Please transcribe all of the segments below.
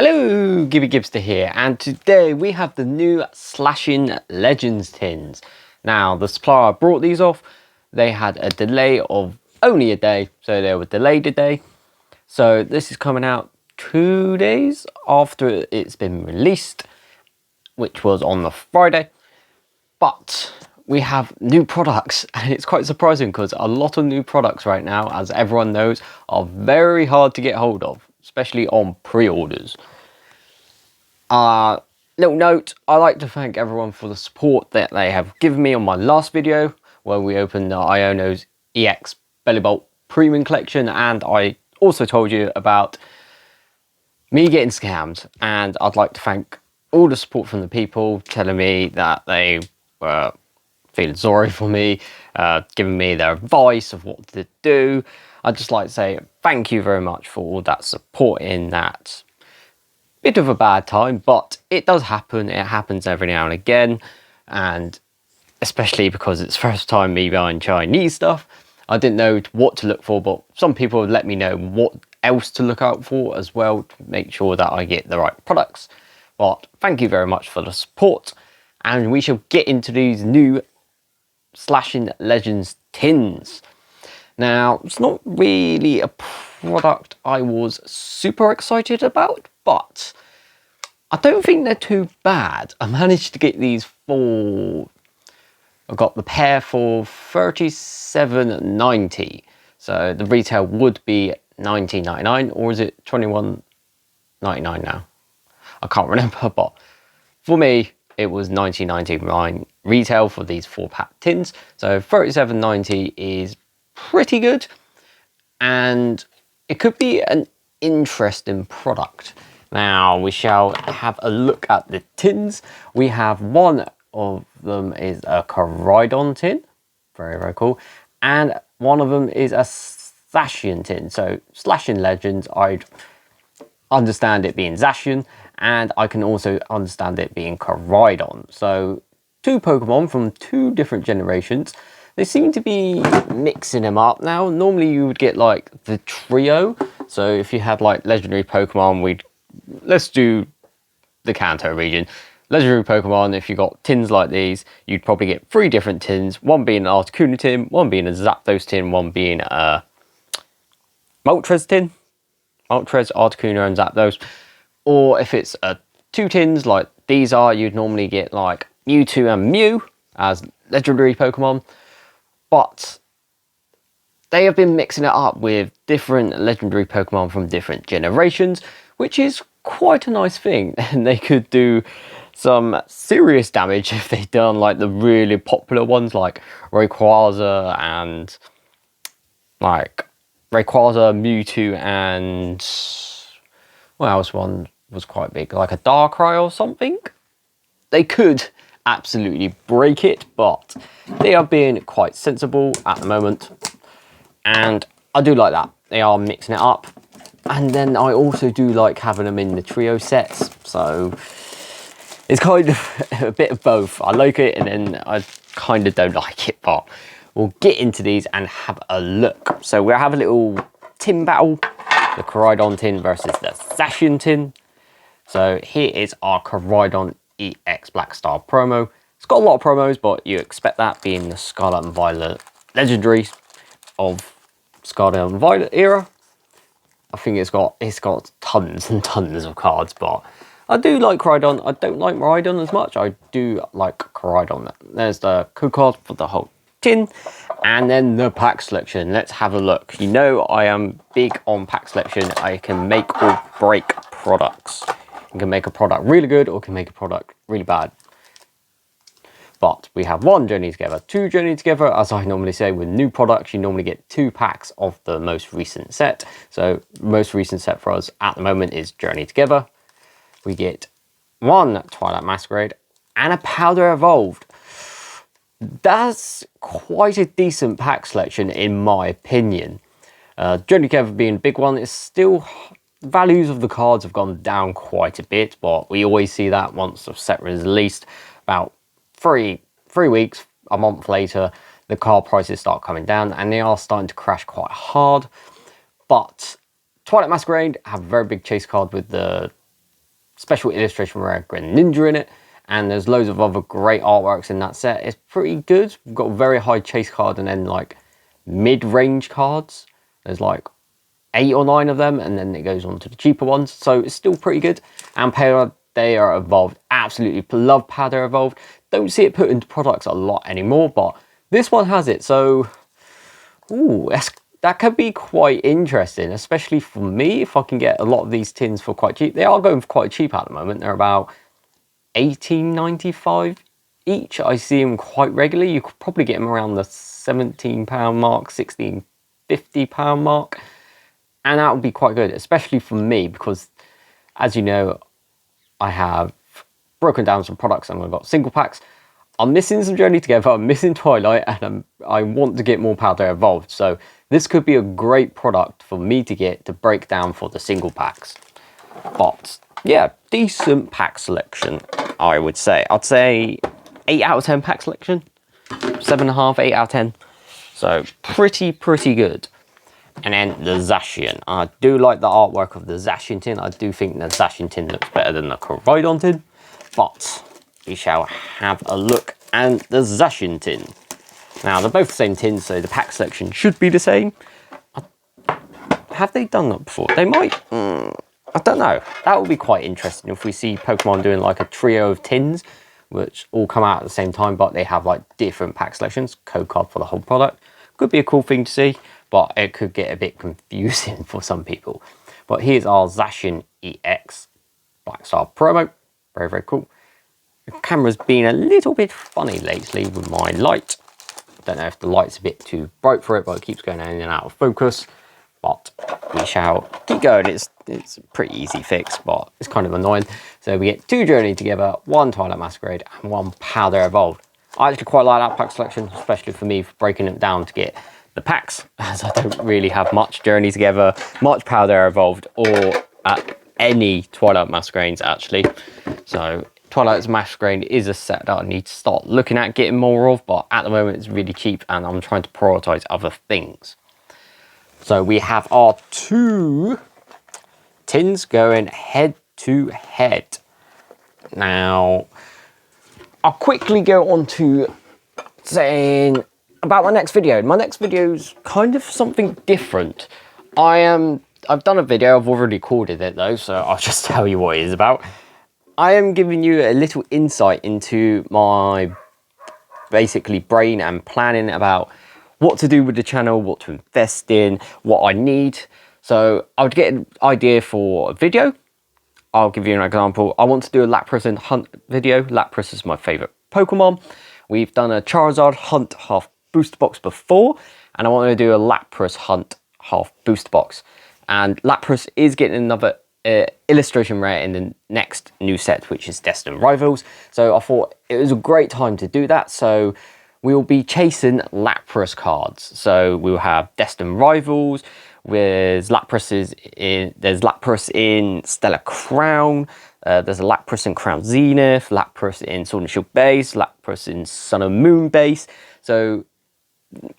Hello, Gibby Gibster here, and today we have the new Slashing Legends tins. Now, the supplier brought these off. They had a delay of only a day, so they were delayed a day. So this is coming out 2 days after it's been released, which was on the Friday. But we have new products, and it's quite surprising because a lot of new products right now, as everyone knows, are very hard to get hold of, especially on pre-orders. Little note, I like to thank everyone for the support that they have given me on my last video where we opened the Iono's EX Bellybolt Premium Collection, and I also told you about me getting scammed, and I'd like to thank all the support from the people telling me that they were feeling sorry for me, giving me their advice of what to do. I'd just like to say thank you very much for all that support in that bit of a bad time, but it does happen. It happens every now and again, and especially because it's first time me buying Chinese stuff, I didn't know what to look for, but some people have let me know what else to look out for as well to make sure that I get the right products. But thank you very much for the support, and we shall get into these new Slashing Legends tins. Now, it's not really a product I was super excited about, but I don't think they're too bad. I managed to get these for, I got the pair for $37.90. So the retail would be $19.99, or is it $21.99 now? I can't remember, but for me, it was $19.99 retail for these 4-pack tins. So $37.90 is pretty good, and it could be an interesting product. Now we shall have a look at the tins. We have one of them is a Coridon tin, very cool, and one of them is a Zacian tin. So Slashing Legends, I'd understand it being Zacian, and I can also understand it being Coridon. So two Pokemon from two different generations. They seem to be mixing them up now. Normally you would get like the trio. So if you had like legendary Pokemon, let's do the Kanto region. Legendary Pokemon, if you got tins like these, you'd probably get 3 different tins. One being an Articuno tin, one being a Zapdos tin, one being a Moltres tin. Moltres, Articuno and Zapdos. Or if it's 2 tins like these are, you'd normally get like Mewtwo and Mew as legendary Pokemon. But they have been mixing it up with different legendary Pokemon from different generations, which is quite a nice thing. And they could do some serious damage if they'd done like the really popular ones like Rayquaza and Mewtwo, and what else one was quite big, like a Darkrai or something. They could absolutely break it, but they are being quite sensible at the moment, and I do like that. They are mixing it up, and then I also do like having them in the trio sets, so it's kind of a bit of both. I like it and then I kind of don't like it, but we'll get into these and have a look. So we'll have a little tin battle, the Coridon tin versus the Zacian tin. So here is our Coridon EX Black Star promo. It's got a lot of promos, but you expect that being the Scarlet and Violet legendaries of Scarlet and Violet era. I think it's got tons and tons of cards, but I do like Coridon. I don't like Miraidon as much. I do like Coridon. There's the code card for the whole tin, and then the pack selection. Let's have a look. You know I am big on pack selection. I can make or break products. You can make a product really good or can make a product really bad. But we have 1 Journey Together, 2 Journey Together. As I normally say with new products, you normally get 2 packs of the most recent set. So most recent set for us at the moment is Journey Together. We get 1 Twilight Masquerade and a Powder Evolved. That's quite a decent pack selection in my opinion. Journey Together being a big one, is still, values of the cards have gone down quite a bit, but we always see that once the set is released, about 3 weeks, a month later, the card prices start coming down, and they are starting to crash quite hard. But Twilight Masquerade have a very big chase card with the special illustration rare Greninja in it, and there's loads of other great artworks in that set. It's pretty good. We've got a very high chase card and then like mid-range cards. There's like 8 or 9 of them, and then it goes on to the cheaper ones, so it's still pretty good. And they are evolved. Absolutely love Powder Evolved. Don't see it put into products a lot anymore, but this one has it, so ooh, that could be quite interesting, especially for me if I can get a lot of these tins for quite cheap. They are going for quite cheap at the moment. They're about £18.95 each. I see them quite regularly. You could probably get them around the £17 mark, £16.50 mark, and that would be quite good, especially for me, because as you know, I have broken down some products and I've got single packs. I'm missing some Journey Together, I'm missing Twilight, and I want to get more Powder Evolved. So this could be a great product for me to get to break down for the single packs. But yeah, decent pack selection, I would say. I'd say 8 out of 10 pack selection, 7.5, 8 out of 10. So pretty good. And then the Zacian. I do like the artwork of the Zacian tin. I do think the Zacian tin looks better than the Koraidon tin. But we shall have a look at the Zacian tin. Now, they're both the same tin, so the pack selection should be the same. Have they done that before? They might. I don't know. That would be quite interesting if we see Pokemon doing like a trio of tins, which all come out at the same time, but they have like different pack selections, code card for the whole product. Could be a cool thing to see, but it could get a bit confusing for some people. But here's our Zacian EX Black Star promo. Very cool. The camera's been a little bit funny lately with my light. Don't know if the light's a bit too bright for it, but it keeps going in and out of focus. But we shall keep going. It's a pretty easy fix, but it's kind of annoying. So we get 2 Journey Together, 1 Twilight Masquerade, and 1 Powder Evolved. I actually quite like that pack selection, especially for me for breaking it down to get the packs, as I don't really have much Journey Together, much Powder Evolved, or any Twilight Masquerades actually. So Twilight Masquerade is a set that I need to start looking at getting more of, but at the moment it's really cheap and I'm trying to prioritize other things. So we have our 2 tins going head to head. Now, I'll quickly go on to saying about my next video. My next video is kind of something different. I've done a video, I've already recorded it though, so I'll just tell you what it is about. I am giving you a little insight into my basically brain and planning about what to do with the channel, what to invest in, what I need. So I would get an idea for a video. I'll give you an example. I want to do a Lapras and Hunt video. Lapras is my favorite Pokemon. We've done a Charizard Hunt half booster box before, and I want to do a Lapras Hunt half booster box. And Lapras is getting another illustration rare in the next new set, which is Destined Rivals. So I thought it was a great time to do that. So we will be chasing Lapras cards. So we'll have Destined Rivals. There's Lapras in Stellar Crown. There's a Lapras in Crown Zenith, Lapras in Sword and Shield base, Lapras in Sun and Moon base. So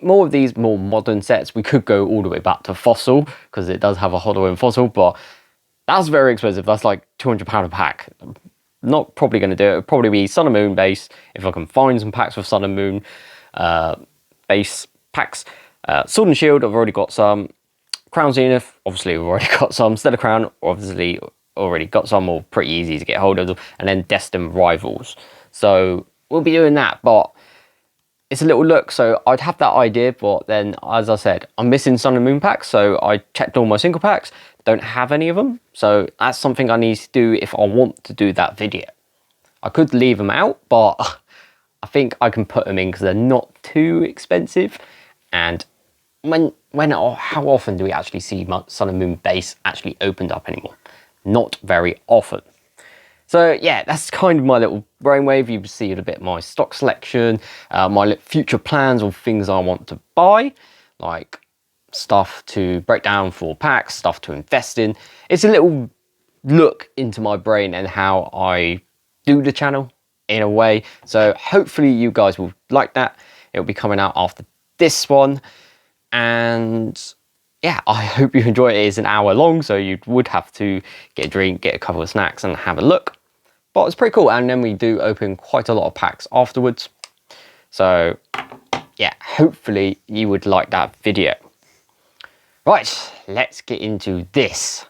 more of these more modern sets. We could go all the way back to Fossil because it does have a Hodl in Fossil, but that's very expensive. That's like £200 a pack. Not probably going to do it. It'll probably be Sun and Moon base if I can find some packs with Sun and Moon base packs. Sword and Shield, I've already got some. Crown Zenith, obviously we've already got some. Stellar Crown, obviously already got some, or pretty easy to get hold of them. And then Destined Rivals. So we'll be doing that, but it's a little look. So I'd have that idea, but then as I said, I'm missing Sun and Moon packs. So I checked all my single packs, don't have any of them. So that's something I need to do if I want to do that video. I could leave them out, but I think I can put them in because they're not too expensive. And how often do we actually see Sun and Moon base actually opened up anymore? Not very often. So yeah, that's kind of my little brainwave. You see a bit of my stock selection, my future plans or things I want to buy, like stuff to break down for packs, stuff to invest in. It's a little look into my brain and how I do the channel in a way. So hopefully you guys will like that. It'll be coming out after this one. And yeah, I hope you enjoy it. It is an hour long, so you would have to get a drink, get a couple of snacks and have a look. But it's pretty cool. And then we do open quite a lot of packs afterwards. So yeah, hopefully you would like that video. Right, let's get into this.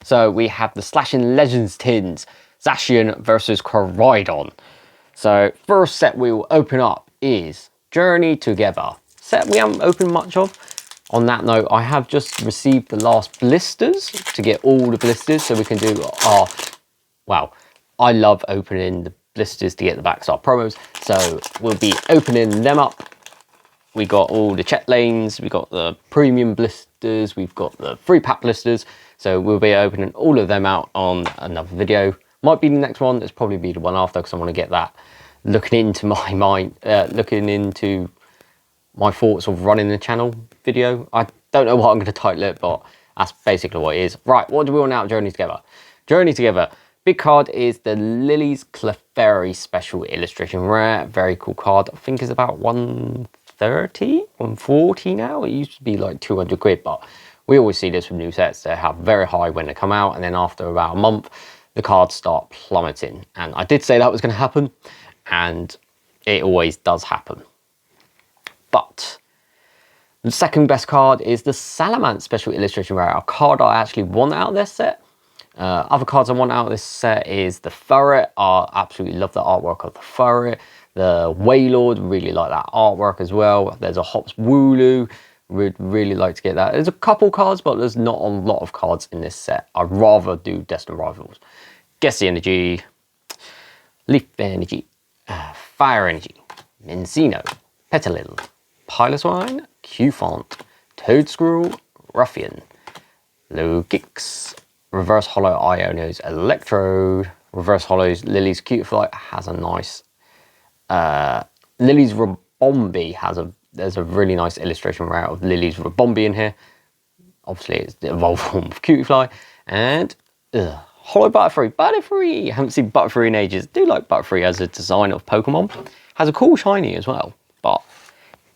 So we have the Slashing Legends tins, Zacian versus Coridon. So first set we will open up is Journey Together. Set we haven't opened much of. On that note, I have just received the last blisters to get all the blisters so we can do our, wow, I love opening the blisters to get the backside promos. So we'll be opening them up. We got all the check lanes, we got the premium blisters, we've got the free pack blisters. So we'll be opening all of them out on another video. Might be the next one, it's probably be the one after because I want to get that looking into my mind, looking into my thoughts of running the channel video. I don't know what I'm going to title it, but that's basically what it is. Right, what do we want out of Journey Together? Journey Together. Big card is the Lily's Clefairy Special Illustration Rare. Very cool card. I think it's about 130, 140 now. It used to be like 200 quid, but we always see this with new sets. They have very high when they come out, and then after about a month, the cards start plummeting. And I did say that was going to happen, and it always does happen. But the second best card is the Salamence Special Illustration Rare, a card I actually want out of this set. Other cards I want out of this set is the Ferret. I absolutely love the artwork of the Ferret. The Wailord, really like that artwork as well. There's a Hops Wooloo, would really like to get that. There's a couple cards, but there's not a lot of cards in this set. I'd rather do Destined Rivals. Guess the Energy, Leaf Energy, Fire Energy, Mincino, Petalil, Piloswine, Q-Font, Toad Squirrel, Ruffian, Logix, Reverse Hollow Iono's Electrode, Reverse Hollow's Lily's Cutiefly has a nice, Lily's Rabombi has there's a really nice illustration rare of Lily's Rabombi in here. Obviously it's the evolved form of Cutiefly. And Hollow Butterfree. Butterfree! Haven't seen Butterfree in ages. Do like Butterfree as a design of Pokemon. Has a cool shiny as well, but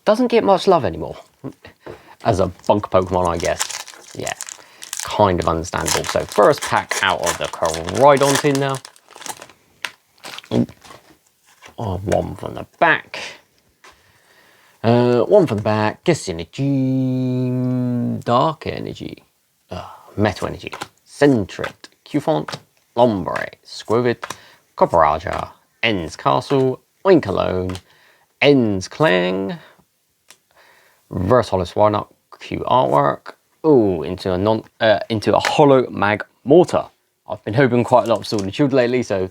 doesn't get much love anymore. As a bunk Pokemon, I guess. Yeah, kind of understandable. So first pack out of the Coridon tin now. One from the back. One from the back. Guess Energy. Dark Energy. Metal Energy. Centret. Q-Font. Lombre. Squirvid. Copperaja. Ends Castle. Oinkologne. Ends Clang. Reverse Hollow Swinub, cute artwork. Oh, into a Hollow Mag Mortar. I've been hoping quite a lot of Sword and Shield lately, so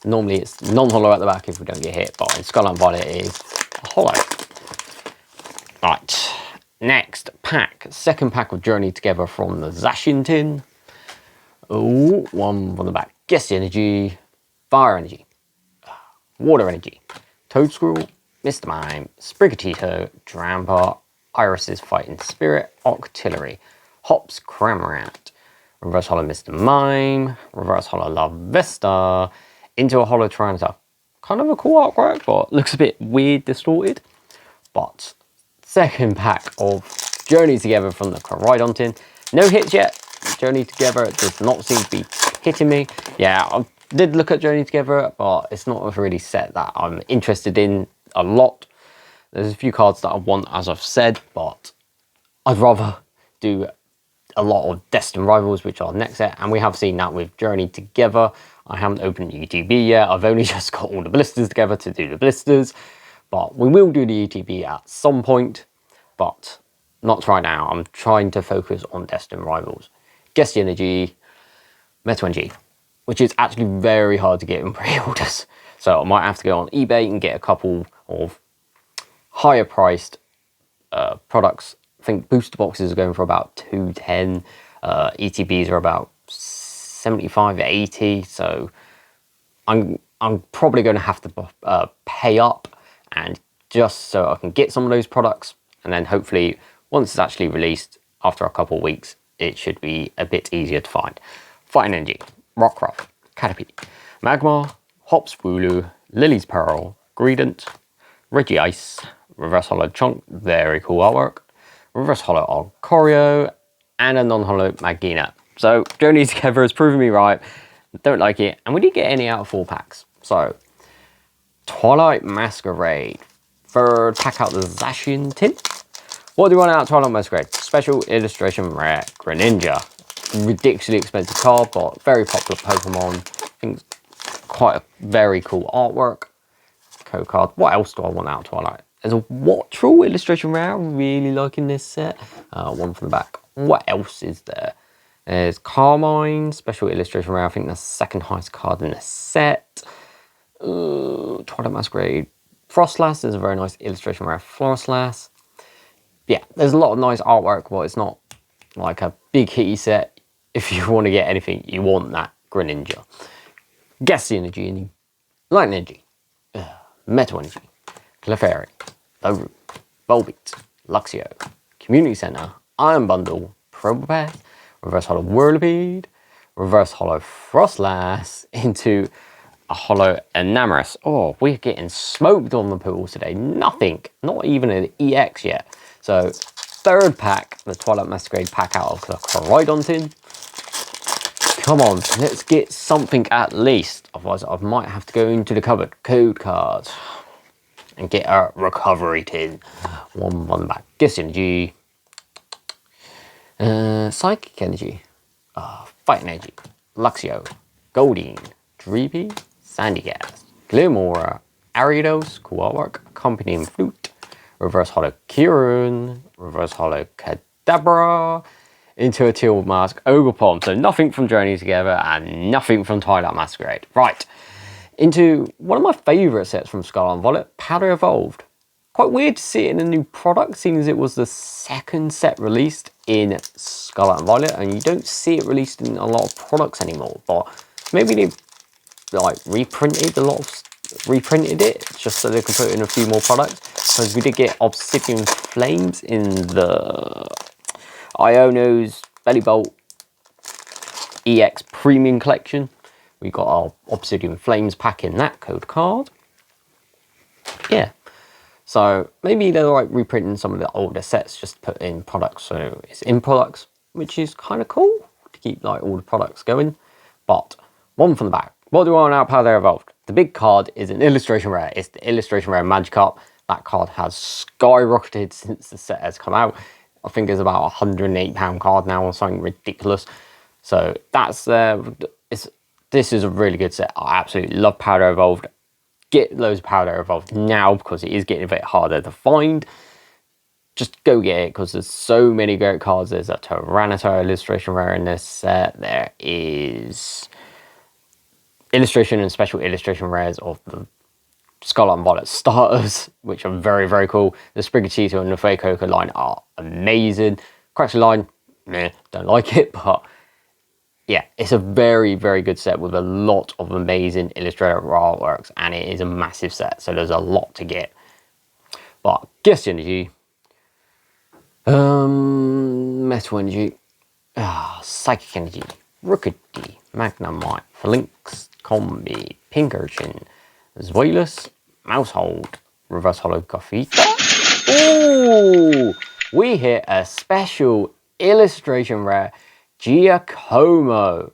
normally it's non-hollow at the back if we don't get hit, but in Scarlet and Violet it is a hollow. Right, next pack, second pack of Journey Together from the Zacian tin. Oh, one from the back. Guess the Energy, Fire Energy, Water Energy, Toad Squirrel, Mr. Mime, Sprigatito, Drampa, Iris's Fighting Spirit, Octillery, Hops Cramorant, Reverse Hollow Mr. Mime, Reverse Hollow Love Vesta, into a Hollow Tyranitar. Kind of a cool artwork, but looks a bit weird, distorted. But second pack of Journey Together from the Coridon tin. No hits yet. Journey Together does not seem to be hitting me. Yeah, I did look at Journey Together, but it's not a really set that I'm interested in a lot. There's a few cards that I want, as I've said, but I'd rather do a lot of Destined Rivals, which are next set, and we have seen that with Journey Together. I haven't opened UTB yet. I've only just got all the blisters together to do the blisters, but we will do the UTB at some point, but not right now. I'm trying to focus on Destined Rivals. Guess the Energy, Metal Energy, which is actually very hard to get in pre-orders. So I might have to go on eBay and get a couple of higher priced products. I think booster boxes are going for about 210. ETBs are about 75, 80. So I'm probably going to have to pay up, and just so I can get some of those products, and then hopefully once it's actually released after a couple of weeks, it should be a bit easier to find. Fighting Energy, Rockruff, Caterpie, Magmar, Hops Wooloo, Lily's Pearl, Greedent, Regice, Reverse Hollow Chunk, very cool artwork, Reverse Hollow Alcorio, and a non-holo Magina. So Journey Together has proven me right. Don't like it, and we didn't get any out of 4 packs. So Twilight Masquerade, third pack out the Zacian tin. What do we want out of Twilight Masquerade? Special illustration rare Greninja. Ridiculously expensive card, but very popular Pokemon. I think it's quite a very cool artwork. Code card. What else do I want out of Twilight? There's a Wattrel illustration rare. I'm really liking this set. One from the back. What else is there? There's Carmine, special illustration rare. I think that's the second highest card in the set. Twilight Masquerade. Frostlass is a very nice illustration rare. Frostlass. Yeah, there's a lot of nice artwork, but it's not like a big hitty set. If you want to get anything, you want that Greninja. Gas Energy, Light Energy, Metal Energy, Clefairy, Volroot, Volbeat, Luxio, Community Center, Iron Bundle, Probopath, Reverse Holo Whirlipede, Reverse Holo Frostlass into a Holo Enamorus. Oh, we're getting smoked on the pool today. Nothing, not even an EX yet. So, third pack, the Twilight Masquerade pack out of the Koraidon tin. Come on, let's get something at least. Otherwise, I might have to go into the cupboard. Code cards. And get a recovery tin. One back. Gas Energy. Psychic Energy. Fighting Energy. Luxio. Goldeen. Dreepy. Sandygast. Glimora. Ariados. Cool artwork. Accompanying Flute. Reverse Holo Kieran. Reverse Holo Kadabra. Into a Teal Mask Ogerpon. So nothing from Journey Together and nothing from Twilight Masquerade. Right. Into one of my favourite sets from Scarlet and Violet, Powder Evolved. Quite weird to see it in a new product, seeing as it was the second set released in Scarlet and Violet, and you don't see it released in a lot of products anymore. But maybe they like reprinted it just so they could put in a few more products. Because we did get Obsidian Flames in the Iono's Belly Bolt EX Premium Collection. We got our Obsidian Flames pack in that code card. Yeah. So maybe they're like reprinting some of the older sets just to put in products. So it's in products, which is kind of cool to keep like all the products going. But one from the back. What do I want out of Powder Evolved? The big card is an illustration rare. It's the illustration rare Magikarp. That card has skyrocketed since the set has come out. I think it's about a £108 card now or something ridiculous. So that's this is a really good set. I absolutely love Powder Evolved. Get those Powder Evolved now because it is getting a bit harder to find. Just go get it because there's so many great cards. There's a Tyranitar illustration rare in this set. There is illustration and special illustration rares of the Scarlet and Violet starters, which are very, very cool. The Sprigatito and the Fuecoco line are amazing. Craxley line, meh, don't like it, but yeah, it's a very, very good set with a lot of amazing illustrator artworks, and it is a massive set, so there's a lot to get. But Gas Energy, Metal Energy, Psychic Energy, Rookity, Magnemite, Phalanx, Combi, Pinkerton, Zweilous, Mousehold, Reverse Holo Gothita. Ooh! We hit a special illustration rare, Giacomo.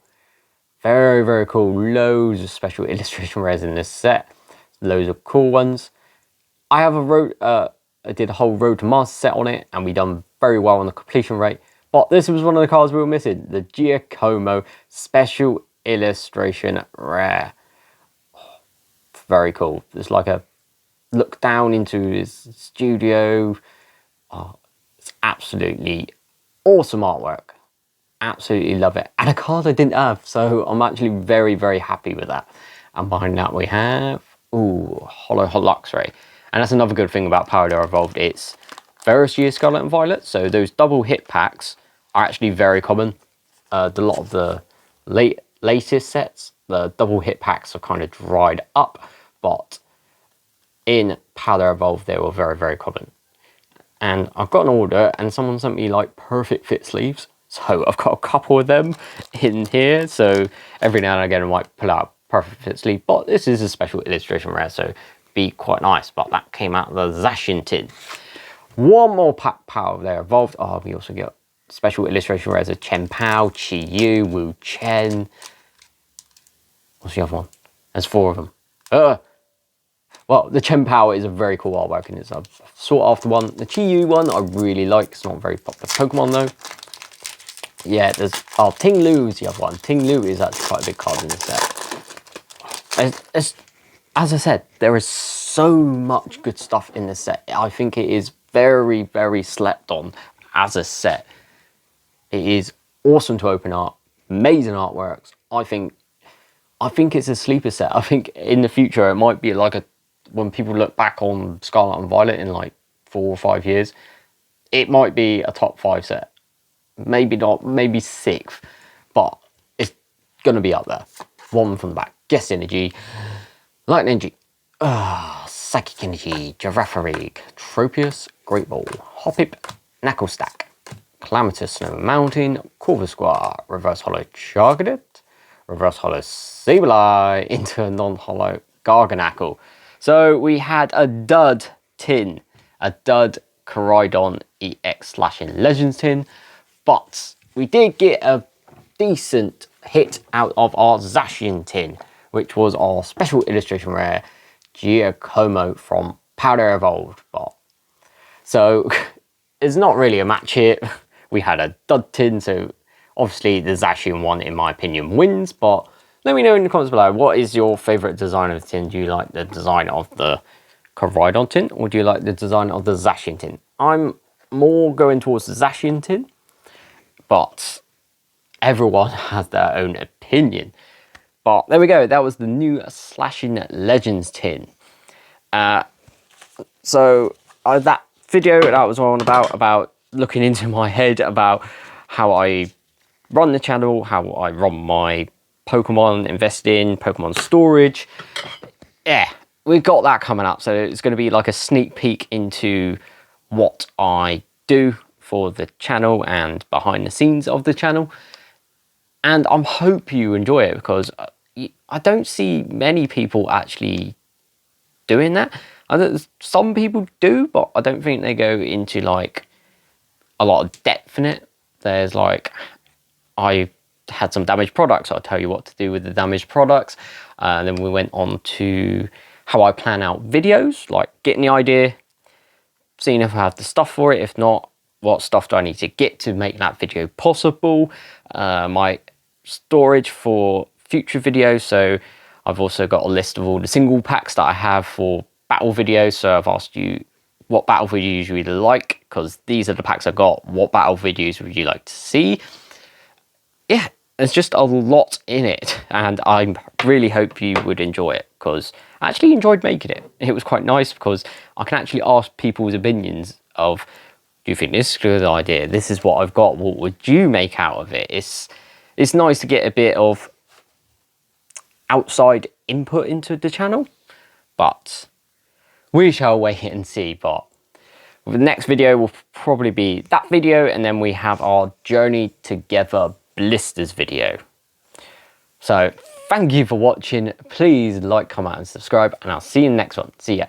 Very, very cool. Loads of special illustration rares in this set. Loads of cool ones. I have I did a whole Road to Mars set on it, and we done very well on the completion rate. But this was one of the cards we were missing. The Giacomo special illustration rare. Very cool. It's like a look down into his studio. Oh, it's absolutely awesome artwork. Absolutely love it. And a card I didn't have, so I'm actually very, very happy with that. And behind that we have, Holo Luxray. And that's another good thing about Powder Evolved. It's first year Scarlet and Violet, so those double hit packs are actually very common. A lot of the latest sets, the double hit packs are kind of dried up, but in Powder Evolved they were very, very common. And I've got an order, and someone sent me like perfect fit sleeves, so I've got a couple of them in here. So every now and again I might pull out a perfect fit sleeve, but this is a special illustration rare, so be quite nice. But that came out of the Zacian tin. One more pack Powder Evolved. Oh, we also get special illustration rares of Chen Pao, Chi Yu, Wu Chen. What's the other one? There's 4 of them. Well, the Chen Pao is a very cool artwork, and it's a sought after one. The Chi Yu one I really like. It's not a very popular Pokemon though. Yeah, there's Ting Lu is the other one. Ting Lu is actually quite a big card in the set. As I said, there is so much good stuff in this set. I think it is very, very slept on as a set. It is awesome to open up, amazing artworks. I think it's a sleeper set. I think in the future it might be like when people look back on Scarlet and Violet in like 4 or 5 years, it might be a top 5 set. Maybe not, maybe 6th, but it's gonna be up there. 1 from the back. Guess Energy, Lightning Energy, Psychic Energy, Girafarig, Tropius, Great Ball, Hoppip, Knucklestack, Calamitous Snow Mountain, Corvisquire, Reverse Hollow Charcadet, Reverse Hollow Sableye, into a non-hollow Garganacl. So we had a dud tin, a dud Coridon EX/in Legends tin, but we did get a decent hit out of our Zacian tin, which was our special illustration rare Giacomo from Powder Evolved bot. So it's not really a match here. We had a dud tin, so obviously the Zacian one, in my opinion, wins, but let me know in the comments below, what is your favourite design of the tin? Do you like the design of the Coridon tin, or do you like the design of the Zacian tin? I'm more going towards the Zacian tin, but everyone has their own opinion. But there we go, that was the new Slashing Legends tin. So that video that was all about looking into my head about how I run the channel, how I run my Pokemon, invest in Pokemon storage. Yeah, we've got that coming up, so it's going to be like a sneak peek into what I do for the channel and behind the scenes of the channel. And I hope you enjoy it, because I don't see many people actually doing that. Some people do, but I don't think they go into like a lot of depth in it. There's like, I had some damaged products, I'll tell you what to do with the damaged products. Then we went on to how I plan out videos, like getting the idea, seeing if I have the stuff for it. If not, what stuff do I need to get to make that video possible? My storage for future videos. So I've also got a list of all the single packs that I have for battle videos. So I've asked you what battle videos you really like, because these are the packs I got. What battle videos would you like to see? Yeah, there's just a lot in it, and I really hope you would enjoy it, because I actually enjoyed making it. It was quite nice because I can actually ask people's opinions of, do you think this is a good idea? This is what I've got. What would you make out of it? It's nice to get a bit of outside input into the channel, but we shall wait and see. But the next video will probably be that video, and then we have our Journey Together Blisters video. So thank you for watching. Please like, comment and subscribe, and I'll see you in the next one. See ya.